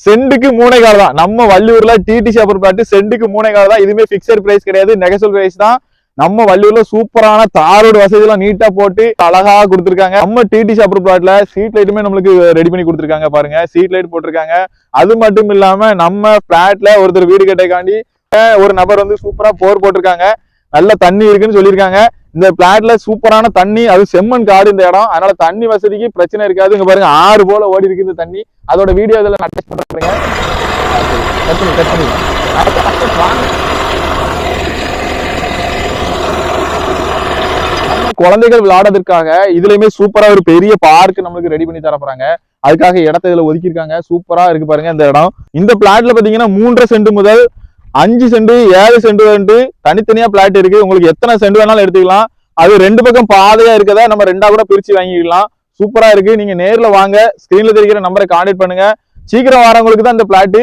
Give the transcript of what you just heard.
சென்ட்டுக்கு 3.25 தான். நம்ம வள்ளியூர்ல DTC approve plot சென்ட்டுக்கு 3.25 தான். இதுவுமே பிக்சட் பிரைஸ் கிடையாது, நெகோஷியபிள் பிரைஸ் தான். நம்ம வள்ளியூர்ல சூப்பரான தாரோடு வசதி எல்லாம் நீட்டா போட்டு அழகா கொடுத்துருக்காங்க. நம்ம டிடிசி அப்ரூவ் பிளாட்ல ஸ்ட்ரீட் லைட்டுமே நம்மளுக்கு ரெடி பண்ணி கொடுத்துருக்காங்க. பாருங்க, ஸ்ட்ரீட் லைட் போட்டிருக்காங்க. அது மட்டும் இல்லாம நம்ம பிளாட்ல ஒருத்தர் வீடு கட்டைக்காண்டி ஒரு நபர் வந்து சூப்பரா போர் போட்டிருக்காங்க. நல்ல தண்ணி இருக்குன்னு சொல்லியிருக்காங்க. இந்த பிளாட்ல சூப்பரான தண்ணி, அது செம்மண் காடு இந்த இடம், அதனால தண்ணி வசதிக்கு பிரச்சனை இருக்காது. இங்க பாருங்க, ஆறு போல ஓடி இருக்கு இந்த தண்ணி. அதோட வீடியோ இதெல்லாம் அட்டாச் பண்றேங்க. குழந்தைகள் விளையாடுறதுக்காக இதுலயுமே சூப்பரா ஒரு பெரிய பார்க் நம்மளுக்கு ரெடி பண்ணி தர போறாங்க. அதுக்காக இடத்த இதுல ஒதுக்கிருக்காங்க. சூப்பரா இருக்கு பாருங்க இந்த இடம். இந்த பிளாட்ல பாத்தீங்கன்னா 3.5 சென்ட் முதல் 5 சென்ட் 7 சென்ட் தனித்தனியா பிளாட் இருக்கு. உங்களுக்கு எத்தனை சென்ட் வேணாலும் எடுத்துக்கலாம். அது ரெண்டு பக்கம் பாதையா இருக்கதா நம்ம ரெண்டா கூட பிரிச்சு வாங்கிக்கலாம். சூப்பரா இருக்கு. நீங்க நேர்ல வாங்க, ஸ்கிரீன்ல தெரிகிற நம்பரை கான்டாக்ட் பண்ணுங்க. சீக்கிரம் வரவங்களுக்கு தான் இந்த பிளாட்.